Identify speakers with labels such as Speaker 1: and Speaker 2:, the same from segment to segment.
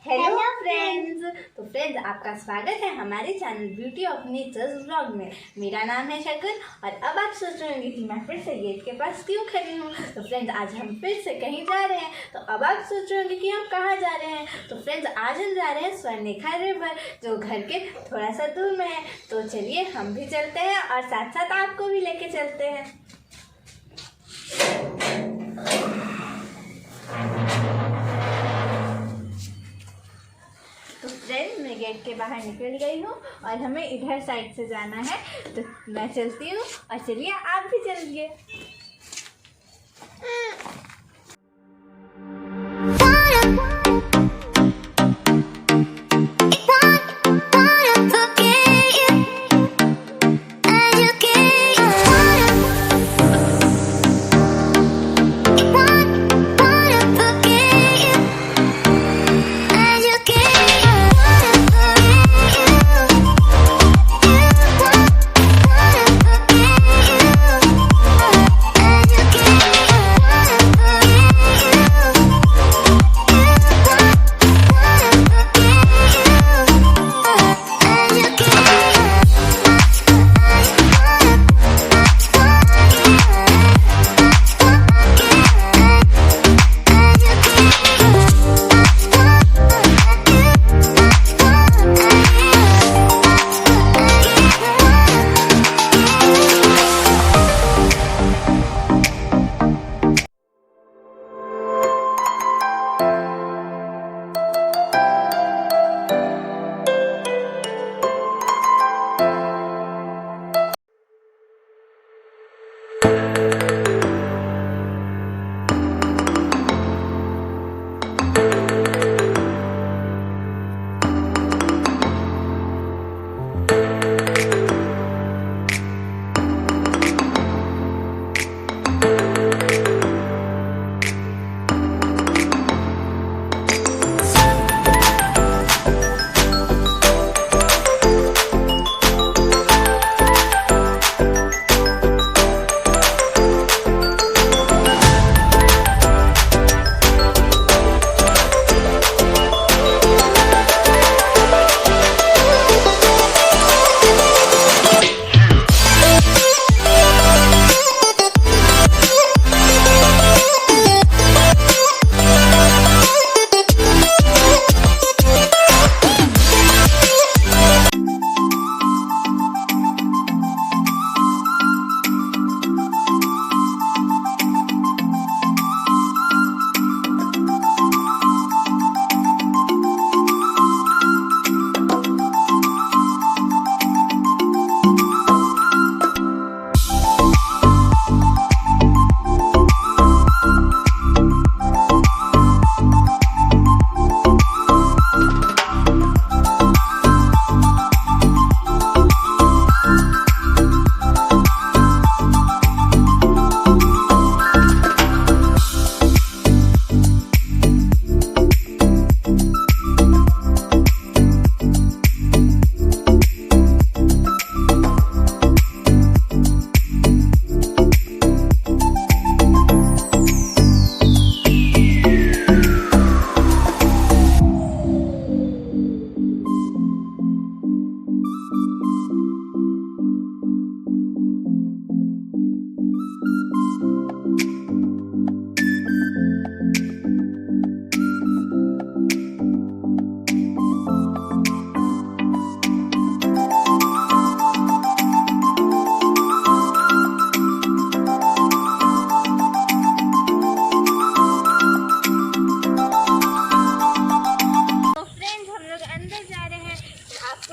Speaker 1: Hello friends. तो friends, आपका स्वागत है हमारे channel Beauty of Nature's vlog में। मेरा नाम है शकल और अब आप सोच रहे होंगे कि मैं फिर से गेट के पास क्यों खड़ी हूँ। तो फ्रेंड्स, आज हम फिर से कहीं जा रहे हैं। तो अब आप सोच रहे होंगे कि हम कहाँ जा रहे हैं। तो फ्रेंड्स, आज हम जा रहे हैं स्वर्णरेखा रिवर, जो घर के थोड़ा सा दूर में है। तो चलिए हम भी चलते हैं और साथ साथ आपको भी लेके चलते हैं। तो फ्रेंड्स, मैं गेट के बाहर निकल गई हूँ और हमें इधर साइड से जाना है। तो मैं चलती हूँ और चलिए आप भी चलिए।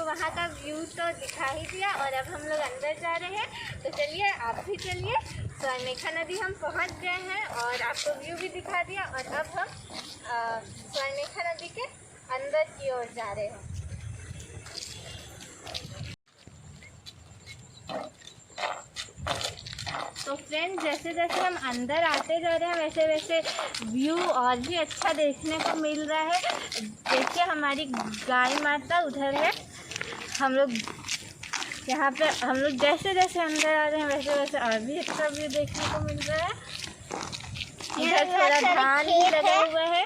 Speaker 1: वहाँ का व्यू तो दिखा ही दिया और अब हम लोग अंदर जा रहे हैं। तो चलिए आप भी चलिए। स्वर्णरेखा नदी हम पहुँच गए हैं और आपको व्यू भी दिखा दिया और अब हम स्वर्णरेखा नदी के अंदर की ओर जा रहे हैं। तो फ्रेंड्स, जैसे जैसे हम अंदर आते जा रहे हैं वैसे वैसे व्यू और भी अच्छा देखने को मिल रहा है। देखिए, हमारी गाय माता उधर है। हम लोग यहाँ पे जैसे जैसे अंदर आ रहे हैं वैसे वैसे और भी अच्छा व्यू देखने को मिल रहा है। इधर थोड़ा धान भी लगा हुआ है।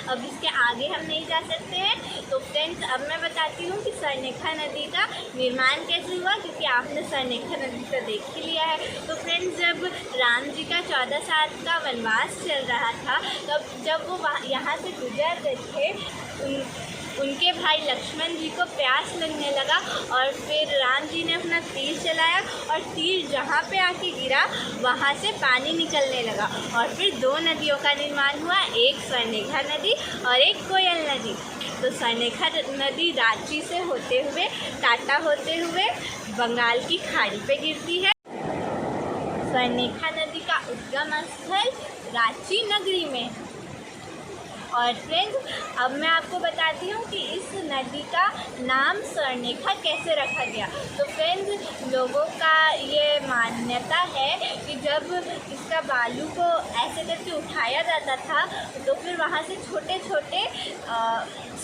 Speaker 1: अब इसके आगे हम नहीं जा सकते हैं। तो फ्रेंड्स अब मैं बताती हूँ कि स्वर्णरेखा नदी का निर्माण कैसे हुआ, क्योंकि आपने स्वर्णरेखा नदी तो देख ही लिया है। तो फ्रेंड्स जब राम जी का 14 साल का वनवास चल रहा था, तब जब वो यहाँ से गुजर रहे थे, उनके भाई लक्ष्मण जी को प्यास लगने लगा और फिर राम जी ने अपना तीर चलाया और तीर जहाँ पे आके गिरा वहाँ से पानी निकलने लगा और फिर 2 नदियों का निर्माण हुआ, एक स्वर्णरेखा नदी और एक कोयल नदी। तो स्वर्णरेखा नदी रांची से होते हुए टाटा होते हुए बंगाल की खाड़ी पे गिरती है। स्वर्णरेखा नदी का उद्गम स्थल रांची नगरी में। और फ्रेंड्स अब मैं आपको बताती हूँ कि इस नदी का नाम स्वर्णरेखा कैसे रखा गया। तो फ्रेंड्स लोगों का ये मान्यता है कि जब इसका बालू को ऐसे करके उठाया जाता था तो फिर वहाँ से छोटे छोटे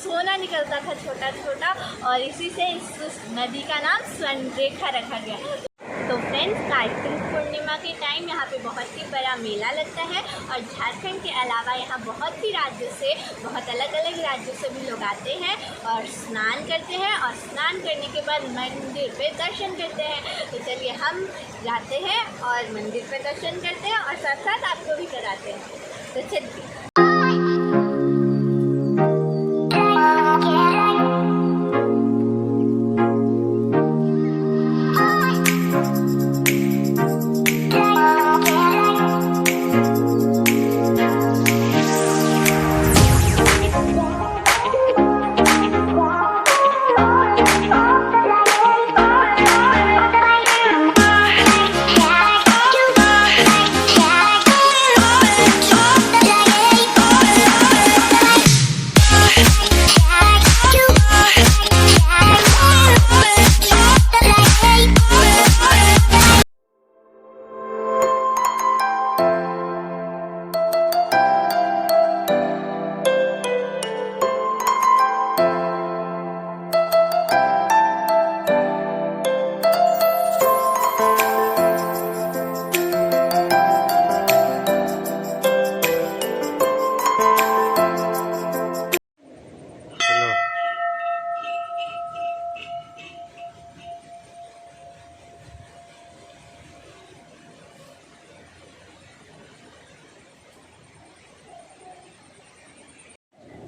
Speaker 1: सोना निकलता था, छोटा छोटा, और इसी से इस नदी का नाम स्वर्णरेखा रखा गया। तो फ्रेंड्स कार्तिक पूर्णिमा के टाइम यहाँ पे बहुत ही बड़ा मेला लगता है और झारखंड के अलावा यहाँ बहुत ही राज्यों से, बहुत अलग अलग राज्यों से भी लोग आते हैं और स्नान करते हैं और स्नान करने के बाद मंदिर पे दर्शन करते हैं। तो चलिए हम जाते हैं और मंदिर पे दर्शन करते हैं और साथ साथ आपको भी कराते हैं। तो चलिए।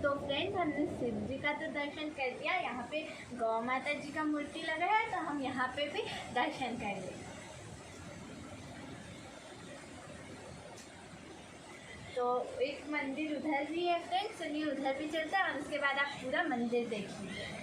Speaker 1: तो फ्रेंड्स हमने शिव जी का तो दर्शन कर दिया, यहाँ पे गौ माता जी का मूर्ति लगा है तो हम यहाँ पे भी दर्शन कर लें। तो एक मंदिर उधर भी है फ्रेंड्स, चलिए उधर भी चलते हैं और उसके बाद आप पूरा मंदिर देख लीजिए।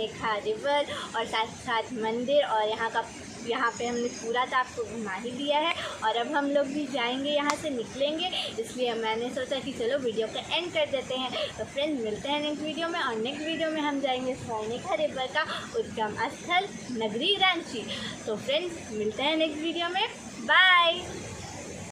Speaker 1: रेखा रिवर और साथ साथ मंदिर, और यहाँ पे हमने पूरा तो आपको घुमा ही दिया है। और अब हम लोग भी जाएंगे, यहाँ से निकलेंगे, इसलिए मैंने सोचा कि चलो वीडियो का एंड कर देते हैं। तो फ्रेंड्स मिलते हैं नेक्स्ट वीडियो में, और नेक्स्ट वीडियो में हम जाएंगे स्वर्णिका रिवर का उद्गम स्थल नगरी रांची। तो फ्रेंड्स मिलते हैं नेक्स्ट वीडियो में, बाय।